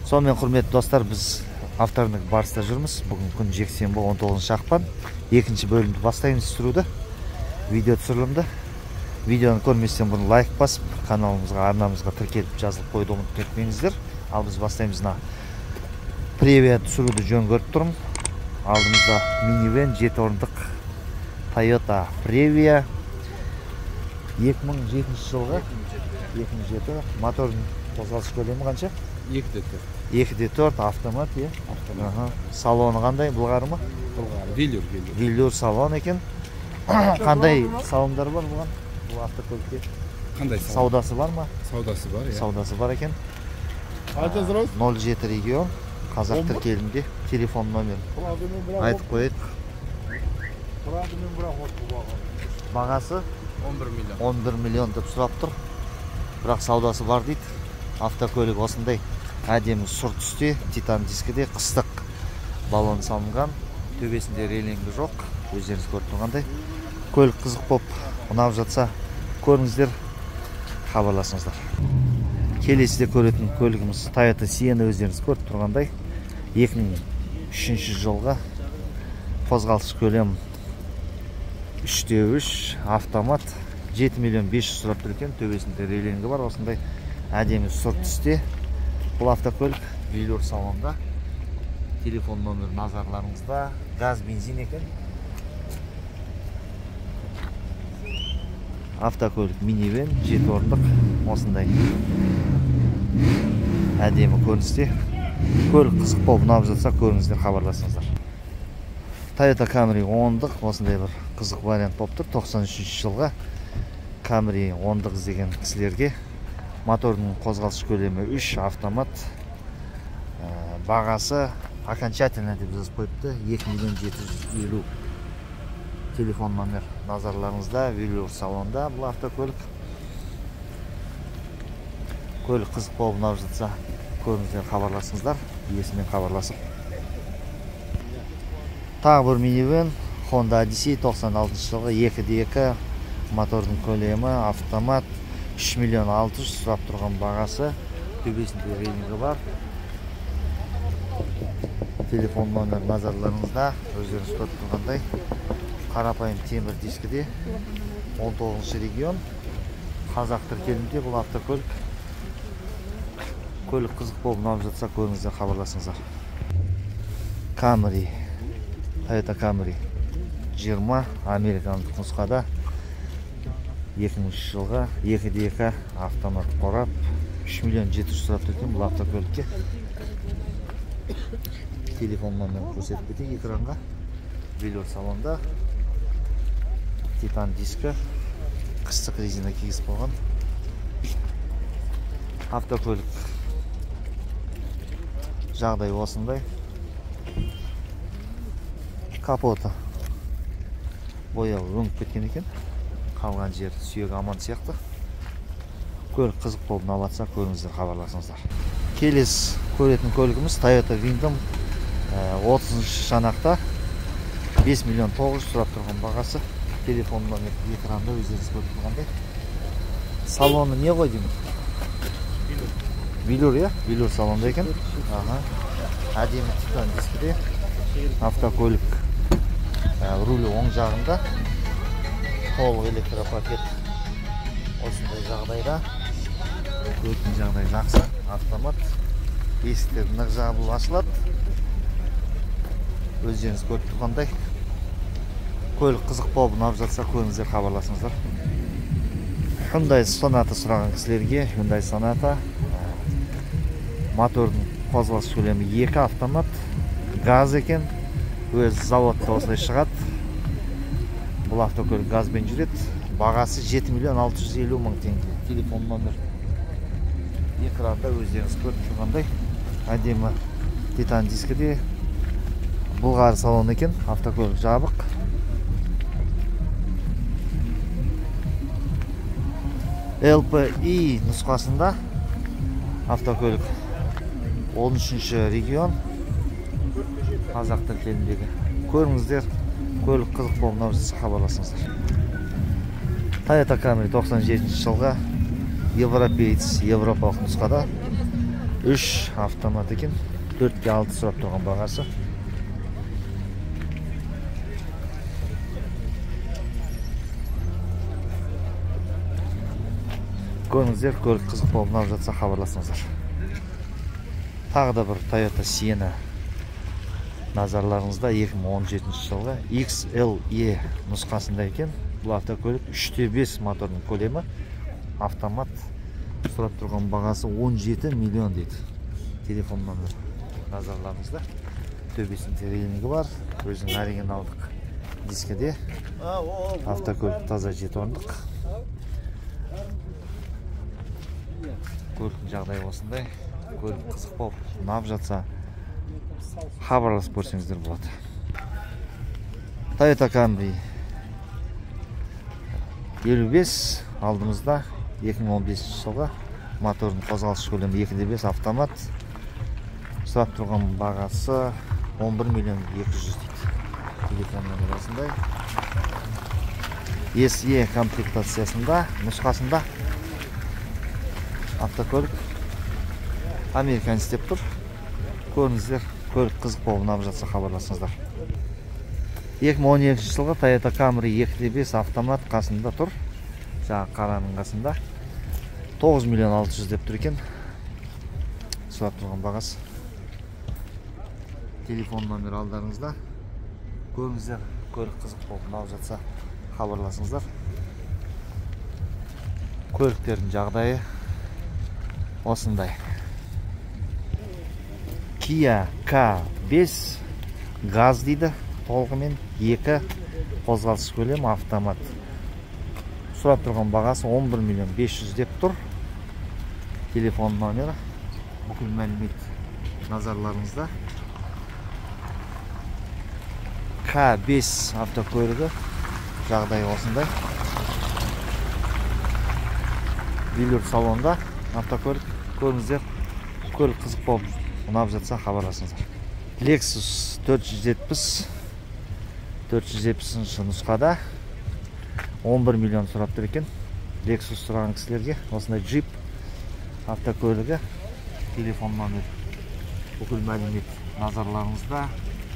Сонымен құрметті достар, біз авторлық барыста жүрміз. Бүгін күн жексенбі 19 ақпан. Екінші бөлімді бастаймыз түсіруді. Видео түсірілімді. Видеоны көрместен бұрын лайк басып, каналымызға, арнамызға тіркеліп жазылып қойды ұмытып кетпеңіздер. Ал біз бастаймызна Previa түсіруді жөн көріп тұрмын. Алдымызда минивэн 7 орындық Toyota Previa 2007 жылғы 2007 мотордың қозғалыс көлемі қанша? 2.4 автомат, е? Салоны қандай? Бұлғары ма? Виллюр. Виллюр салон екен. Қандай салондар бар бұған? Бұл автокөлікте. Қандай салон? Саудасы бар ма? Саудасы бар, е. Саудасы бар екен. 07 регион, қазақ тіркелімде. Телефон номер айтып қойып. Бағасы 11 миллион деп сұрап тұр. Бірақ саудасы бар дейді. Автокөлік осындай әдемі сұр түсте, титан дискіде, қыстық баллон салынған, төбесінде рейлингі жоқ, өздеріңіз көріп тұрғандай. Көлік қызық боп ұнап жатса, көріңіздер, хабарласыңыздар. Келесіде көретін көлігіміз Toyota Sienna, өздеріңіз көріп тұрғандай. 2003 жылға қозғалыс көлем 3.3 автомат, 7 миллион 500 сұрап тұр екен, төбесінде рейлингі бар, осындай әдемі сұр түсте. Бұл автокөлік Виллюр салонда. Телефон номер назарларыңызда. Газ, бензин екен. Автокөлік минивэн 7 орындық. Осындай әдемі көріністе. Көлік қызық болып ұнап жатса, көріңіздер, хабарласыңыздар. Toyota Camry 10-дық. Осындай бір қызық вариант болып тұр. 93 жылға Camry 10-дық іздеген кісілерге. Мотордың қозғалыс көлемі 3, автомат. Бағасы окончательно деп жазып қойыпты, 2 миллион 750. Телефон номер назарларыңызда, Виллюр салонда бұл автокөлік. Көлік қызық болып ұнап жатса, көріңіздер, хабарласыңыздар, иесімен хабарласып. Тағы бір минивэн Honda Odyssey 96 жылғы 2.2, мотордың көлемі, автомат. 3 миллион 600 сұрап тұрған бағасы, төбесінде рейлингі бар. Телефон номер назарларыңызда, өздеріңіз көріп тұрғандай. Қарапайым темір дискіде, 19 регион, қазақ тіркелімде бұл автокөлік. Көлік қызық болып ұнап жатса, көріңіздер, хабарласыңыздар. Camry, Toyota Camry 20 американдық нұсқада. 2000 жылға 2.2 автомат қорап, 3 миллион 700 сұрап тұрген бұл автокөлікке. Телефон номерін көрсетіп кетейік экранға. Виллюр салонда. Титан дискі. Қыстық резина кигіз болған. Автокөлік жағдай осындай. Капоты бояу өңіп кеткен екен. Қалған жер сүйегі аман сияқты. Көлік қызық болып ұнап жатса, көріңіздер, хабарласыңыздар. Келес көретін көлігіміз Toyota Windom 30 жанақта, 5 миллион 900 сұрап тұрған бағасы. Телефон номер экранда, өздеріңіз көріп тұрғандай. Салоны не ғой деймін? Виллюр, е? Виллюр салонда екен. Әдемі титан дискіде. Автокөлік рулі оң жағында. Толық электропакет осындай жағдайда. Көретін жағдай жақсы. Автомат. Есіктер нық жабылып ашылады. Өздеріңіз көріп тұрғандай. Көлік қызық болып ұнап жатса, көріңіздер, хабарласыңыздар. Hyundai Sonata сұраған кісілерге, Hyundai Sonata мотордың қозғалыс көлемі 2, автомат, газ екен. Өз заводта осылай шығады. Бұл автокөлік газбен жүреді. Бағасы 7 миллион 650 мың теңге. Телефон номер экранда, өздеріңіз көріп тұрғандай. Әдемі титан дискіде. Бұлғары салон екен. Автокөлік жабық. LPI нұсқасында автокөлік 13 регион, қазақ тіркелімдегі. Көріңіздер, көлік қызық болып ұнап жатса, хабарласыңыздар. Toyota Camry 97 жылға европеец, европалық нұсқада. 3 автомат екен. 4-ке 6 сұрап тұрған бағасы. Көріңіздер, көлік қызық болып ұнап жатса хабарласыңыздар. Тағы да бір Toyota Sienna назарларыңызда 2017 жылғы XLE нұсқасында екен. Бұл автокөлік 3.5 моторның көлемі, автомат. Сұрап тұрған бағасы 17 миллион дейді. Телефон номер назарларыңызда. Төбесінде релингі бар. Өзінің оригиналдық дискіде. Автокөлік таза 7 орындық. Көліктің жағдайы осындай. Көлік қызық болып ұнап жатса хабарласып көрсеңіздер болады. Toyota Camry 55 алдымызда 2015 жылғы, моторының қозғалыс көлемі 2.5 автомат. Сұрап тұрған бағасы 11 миллион 200 дейді. Телефон номері осындай. SE комплектациясында, нұсқасында автокөлік американец деп тұр. Көріңіздер, көлік қызық болып ұнап жатса хабарласыңыздар. 2012 жылғы Toyota Camry 2.5 автомат қасында тұр. Жаңа қараның қасында 9 миллион 600 деп тұр екен. Сұрап тұрған бағасы. Телефон номер алдарыңызда. Көріңіздер, көлік қызық болып ұнап жатса хабарласыңыздар. Көліктердің жағдайы осындай. Kia K5 газ дейді, толығымен 2 қозғалыс көлемі автомат. Сұрап тұрған бағасы 11 миллион 500 деп тұр. Телефон номері, бүкіл мәлімет назарларыңызда. K5 автокөлігі жағдайы осындай. Велюр салонда автокөлік. Көріңіздер, көлік қызық болып ұнап жатса хабарласыңыздар. Lexus 470 нұсқада 11 миллион сұрап тұр екен. Lexus сұраған кісілерге осындай джип автокөлігі. Телефон номер, бүкіл мәлімет назарларыңызда.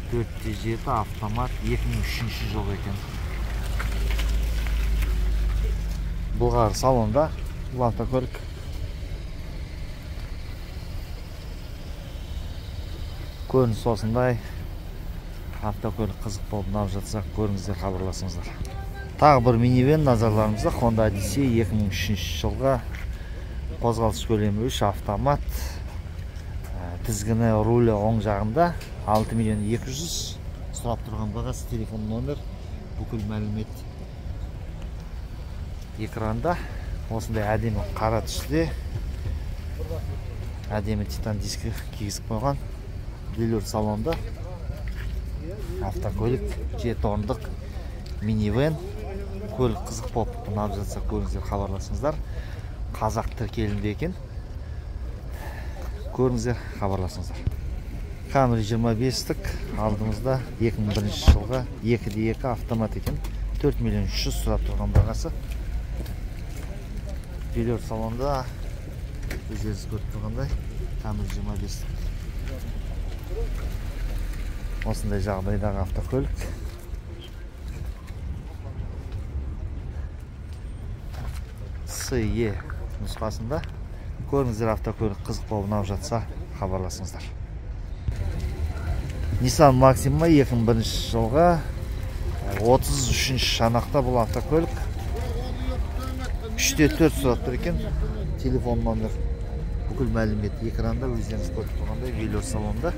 4.7 автомат 2003 жыл екен. Бұлғар салонда бұл автокөлік. Көрініс осындай. Автокөлік қызық болып ұнап жатса көріңіздер, хабарласыңыздар. Тағы бір минивэн назарларыңызда. Honda Odyssey 2003 жылға, қозғалыс көлемі 3 автомат. Тізгіні, рулі оң жағында 6 миллион 200. Сұрап тұрған бағасы, телефон номер, бүкіл мәлімет экранда. Осындай әдемі қара түсте, әдемі титан дискі кигізіп қойған. Велюр салонда автокөлік 7 орындық минивэн. Көлік қызық болып ұнап жатса көріңіздер, хабарласыңыздар. Қазақ тіркелімде екен. Көріңіздер, хабарласыңыздар. Camry 25-тік алдымызда 2001 жылға 2.2 автомат екен. 4 миллион 300 сұрап тұрған бағасы. Велюр салонда өздеріңіз көріп тұрғандай Camry 25-тік. Осындай жағдайдағы автокөлік. SE нұсқасында. Көріңіздер, автокөлік қызық болып ұнап жатса хабарласыңыздар. Nissan Maxima 2001 жылға 33 шанақта бұл автокөлік. 3.4 сұрап тұр екен. Телефон номер, бүкіл мәлімет экранда. Өздеріңіз көріп тұрғандай Велюр салонда.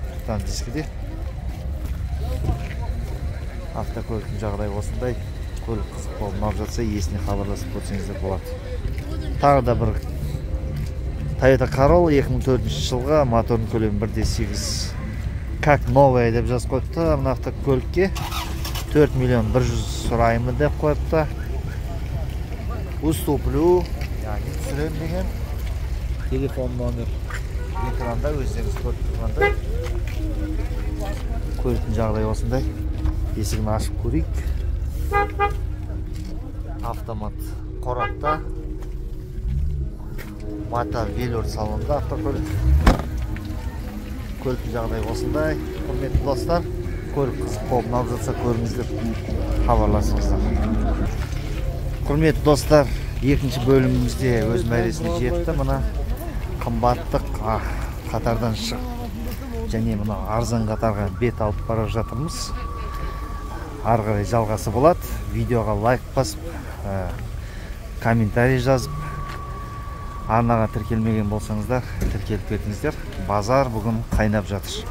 Титан дискіде. Автокөліктің жағдайы осындай. Көлік қызық болып ұнап жатса иесіне хабарласып көрсеңіздер болады. Тағы да бір Toyota Corolla 2004 жылға, моторының көлемі 1.8. Как новая деп жазып қойыпты. Мына автокөлікке 4 миллион 100 сұраймын деп қойыпты. Уступлю, яғни түсірем деген. Телефон номер экранда, өздеріңіз көріп тұрғандай. Көліктің жағдайы осындай. Есігін ашып көрейік. Автомат қорапта. Мата Велюр салонында автокөлік. Көліктің жағдайы осындай. Құрметті достар, көлік қызық болып ұнап жатса көріңіз деп хабарласыңыздар. Құрметті достар, екінші бөлімімізде өз мәресіне жетті. Мына қымбаттық қатардан шығып және мына арзан қатарға бет алып бара жатырмыз. Ары қарай жалғасы болады. Видеоға лайк басып, комментарий жазып, арнаға тіркелмеген болсаңыздар тіркеліп кетіңіздер. Базар бүгін қайнап жатыр.